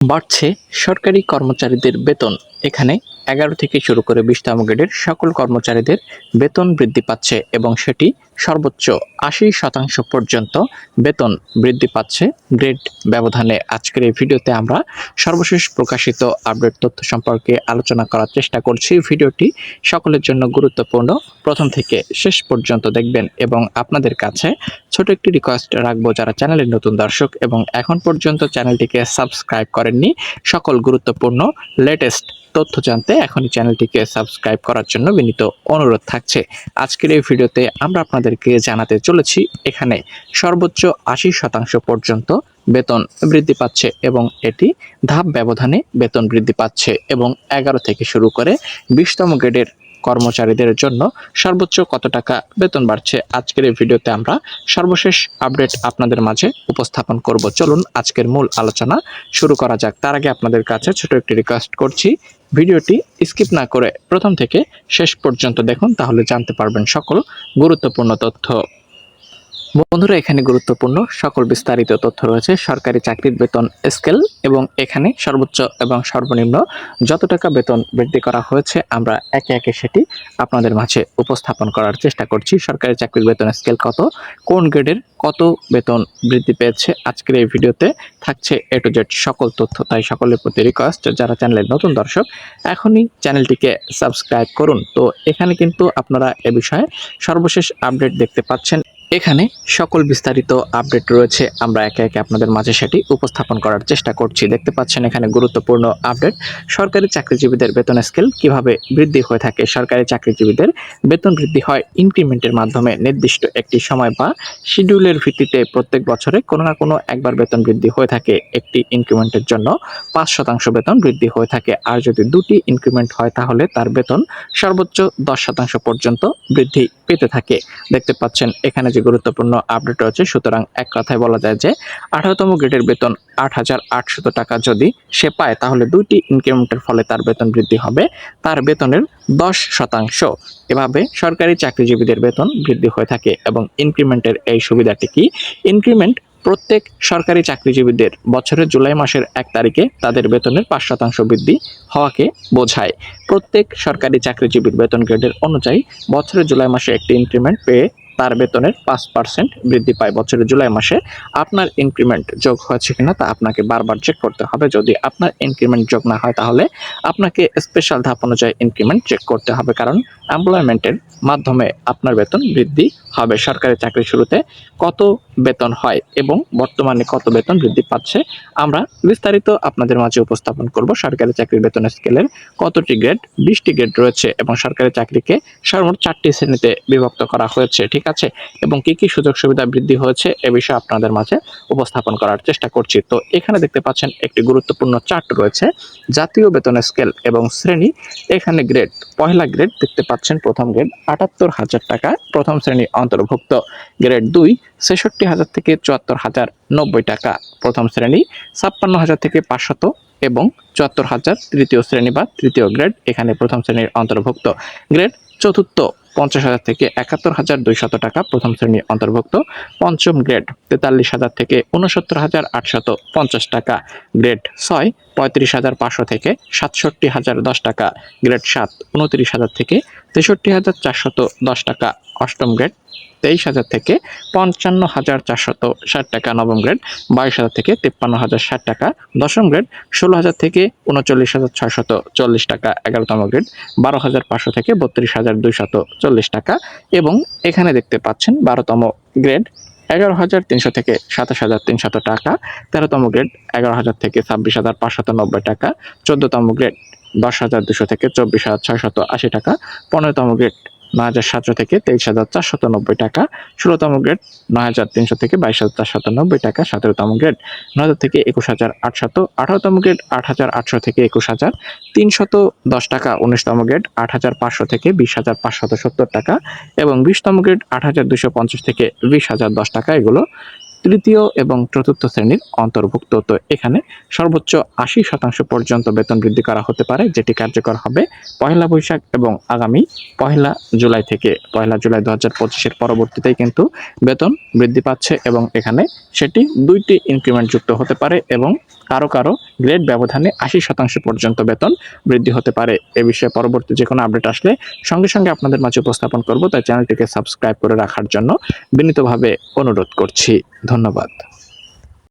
বাড়ছে সরকারি কর্মচারীদের বেতন। এখানে ১১ থেকে শুরু করে ২০তম গ্রেডের সকল কর্মচারীদের বেতন বৃদ্ধি পাচ্ছে এবং সেটি সর্বোচ্চ ৮০% পর্যন্ত বেতন বৃদ্ধি পাচ্ছে গ্রেড ব্যবধানে। আজকের এই ভিডিওতে আমরা সর্বশেষ প্রকাশিত আপডেট তথ্য সম্পর্কে আলোচনা করার চেষ্টা করছি। ভিডিওটি সকলের জন্য গুরুত্বপূর্ণ, প্রথম থেকে শেষ পর্যন্ত দেখবেন এবং আপনাদের কাছে ছোট একটি রিকোয়েস্ট রাখবো, যারা চ্যানেলের নতুন দর্শক এবং এখন পর্যন্ত চ্যানেলটিকে সাবস্ক্রাইব করেননি, সকল গুরুত্বপূর্ণ লেটেস্ট তথ্য জানতে এখনই চ্যানেলটিকে সাবস্ক্রাইব করার জন্য বিনীত অনুরোধ থাকছে। আজকের এই ভিডিওতে আমরা আপনাদেরকে জানাতে চলেছি এখানে সর্বোচ্চ ৮০% পর্যন্ত বেতন বৃদ্ধি পাচ্ছে এবং এটি ধাপ ব্যবধানে বেতন বৃদ্ধি পাচ্ছে এবং ১১ থেকে শুরু করে ২০তম গ্রেডের কর্মচারীদের জন্য সর্বোচ্চ কত টাকা বেতন বাড়ছে, আজকের এই ভিডিওতে আমরা সর্বশেষ আপডেট আপনাদের মাঝে উপস্থাপন করব। চলুন আজকের মূল আলোচনা শুরু করা যাক। তার আগে আপনাদের কাছে ছোট একটি রিকোয়েস্ট করছি, ভিডিওটি স্কিপ না করে প্রথম থেকে শেষ পর্যন্ত দেখুন, তাহলে জানতে পারবেন সকল গুরুত্বপূর্ণ তথ্য। বন্ধুরা, এখানে গুরুত্বপূর্ণ সকল বিস্তারিত তথ্য রয়েছে সরকারি চাকরির বেতন স্কেল এবং এখানে সর্বোচ্চ এবং সর্বনিম্ন যত টাকা বেতন বৃদ্ধি করা হয়েছে আমরা একে একে সেটি আপনাদের মাঝে উপস্থাপন করার চেষ্টা করছি। সরকারি চাকরির বেতন স্কেল কত, কোন গ্রেডের কত বেতন বৃদ্ধি পেয়েছে, আজকের এই ভিডিওতে থাকছে এ টু জেড সকল তথ্য। তাই সকলের প্রতি রিকোয়েস্ট, যারা চ্যানেলের নতুন দর্শক এখনই চ্যানেলটিকে সাবস্ক্রাইব করুন। তো এখানে কিন্তু আপনারা এ বিষয়ে সর্বশেষ আপডেট দেখতে পাচ্ছেন। এখানে সকল বিস্তারিত আপডেট রয়েছে, আমরা একে একে আপনাদের মাঝে সেটি উপস্থাপন করার চেষ্টা করছি। দেখতে পাচ্ছেন এখানে গুরুত্বপূর্ণ আপডেট, সরকারি চাকরিজীবীদের বেতন স্কেল কিভাবে বৃদ্ধি হয়ে থাকে। সরকারি চাকরিজীবীদের বেতন বৃদ্ধি হয় ইনক্রিমেন্টের মাধ্যমে। নির্দিষ্ট একটি সময় বা শিডিউলের ভিত্তিতে প্রত্যেক বছরে কোনো না কোনো একবার বেতন বৃদ্ধি হয়ে থাকে। একটি ইনক্রিমেন্টের জন্য ৫% বেতন বৃদ্ধি হয়ে থাকে, আর যদি দুটি ইনক্রিমেন্ট হয় তাহলে তার বেতন সর্বোচ্চ ১০% পর্যন্ত বৃদ্ধি পেতে থাকে। দেখতে পাচ্ছেন এখানে যে গুরুত্বপূর্ণ আপডেট রয়েছে, সুতরাং এক কথায় বলা যায় যে ১৮তম গ্রেডের বেতন ৮,৮০০ টাকা যদি সে পায়, তাহলে দুইটি ইনক্রিমেন্টের ফলে তার বেতন বৃদ্ধি হবে তার বেতনের ১০%। এভাবে সরকারি চাকরিজীবীদের বেতন বৃদ্ধি হয়ে থাকে এবং ইনক্রিমেন্টের এই সুবিধাটি কি, ইনক্রিমেন্ট প্রত্যেক সরকারি চাকরিজীবীদের বছরের জুলাই মাসের ১ তারিখে তাদের বেতনের ৫% বৃদ্ধি হওয়াকে বোঝায়। প্রত্যেক সরকারি চাকরিজীবীর বেতন গ্রেডের অনুযায়ী বছরের জুলাই মাসে একটি ইনক্রিমেন্ট পেয়ে তার বেতনের ৫% বৃদ্ধি পায়। বছরের জুলাই মাসে আপনার ইনক্রিমেন্ট যোগ হয়েছে কিনা তা আপনাকে বারবার চেক করতে হবে। যদি আপনার ইনক্রিমেন্ট যোগ না হয় তাহলে আপনাকে স্পেশাল ধাপ অনুযায়ী ইনক্রিমেন্ট চেক করতে হবে, কারণ এমপ্লয়মেন্টের মাধ্যমে আপনার বেতন বৃদ্ধি হবে। সরকারি চাকরি শুরুতে কত বেতন হয় এবং বর্তমানে কত বেতন বৃদ্ধি পাচ্ছে আমরা বিস্তারিত আপনাদের মাঝে উপস্থাপন করব। সরকারি চাকরির বেতন স্কেলের কতটি গ্রেড, 20টি গ্রেড রয়েছে এবং সরকারি চাকরিকে সর্বমোট 4টি শ্রেণীতে বিভক্ত করা হয়েছে, ঠিক আছে, এবং কি কি সুযোগ সুবিধা বৃদ্ধি হয়েছে এ বিষয়ে আপনাদের মাঝে উপস্থাপন করার চেষ্টা করছি। তো এখানে দেখতে পাচ্ছেন একটি গুরুত্বপূর্ণ চার্ট রয়েছে, জাতীয় বেতন স্কেল এবং শ্রেণী। এখানে গ্রেড, পহেলা গ্রেড দেখতে পাচ্ছেন, প্রথম গ্রেড ৭৮,০০০ টাকা প্রথম শ্রেণী অন্তর্ভুক্ত। গ্রেড 2 ৬৬,০০০ থেকে ৭৪,০৯০ টাকা প্রথম শ্রেণী, ৫৬,০০০ থেকে ৫০০ এবং ৭৪,০০০ তৃতীয় শ্রেণী বা তৃতীয় গ্রেড, এখানে প্রথম শ্রেণীর অন্তর্ভুক্ত। গ্রেড চতুর্থ ৫০,০০০ থেকে ৭১,২০০ টাকা প্রথম শ্রেণী অন্তর্ভুক্ত। পঞ্চম গ্রেড ৪৩,০০০ থেকে ৬৯,৮৫০ টাকা। গ্রেড ৬ ৩৫,৫০০ থেকে ৬৭,০১০ টাকা। গ্রেড ৭ ২৯,০০০ থেকে ৬৩,৪১০ টাকা। অষ্টম গ্রেড ২৩,০০০ থেকে ৫৫,৪৬০ টাকা। নবম গ্রেড ২২,০০০ থেকে ৫৩,০৬০ টাকা। দশম গ্রেড ১৬,০০০ থেকে ৩৯,৬৪০ টাকা। ১১তম গ্রেড ১২,৫০০ থেকে ৩২,২৪০ টাকা এবং এখানে দেখতে পাচ্ছেন ১২তম গ্রেড ১১,৩০০ থেকে ২৭,৩০০ টাকা। ১৩তম গ্রেড ১১,০০০ থেকে ২৬,৫৯০ টাকা। ১৪তম গ্রেড ১০,২০০ থেকে ২৪,৬৮০ টাকা। ১৫তম গ্রেড ৯,৭০০ থেকে ২৩,৪৯০ টাকা। ১৬তম গ্রেড ৯,৩০০ থেকে ২২,৪৯০ টাকা। ১৭তম গ্রেড ৯,০০০ থেকে ২১,৮০০। ১৮তম গ্রেড ৮,৮০০ থেকে ২১,৩১০ টাকা। ১৯তম গ্রেড ৮,৫০০ থেকে ২০,৫৭০ টাকা এবং ২০তম গ্রেড ৮,২৫০ থেকে ২০,০১০ টাকা। এগুলো তৃতীয় এবং চতুর্থ শ্রেণীর অন্তর্ভুক্ত। তো এখানে সর্বোচ্চ 80% পর্যন্ত বেতন বৃদ্ধি করা হতে পারে, যেটি কার্যকর হবে পহেলা বৈশাখ এবং আগামী পহেলা জুলাই থেকে। পহেলা জুলাই 2025-এর পরবর্তীতেই কিন্তু বেতন বৃদ্ধি পাচ্ছে এবং এখানে সেটি 2টি ইনক্রিমেন্ট যুক্ত হতে পারে এবং কারো কারো গ্রেড ব্যবধানে 80% পর্যন্ত বেতন বৃদ্ধি হতে পারে। এ বিষয়ে পরবর্তী যে কোনো আপডেট আসলে সঙ্গে সঙ্গে আপনাদের মাঝে উপস্থাপন করব, তাই চ্যানেলটিকে সাবস্ক্রাইব করে রাখার জন্য বিনীতভাবে অনুরোধ করছি। ধন্যবাদ।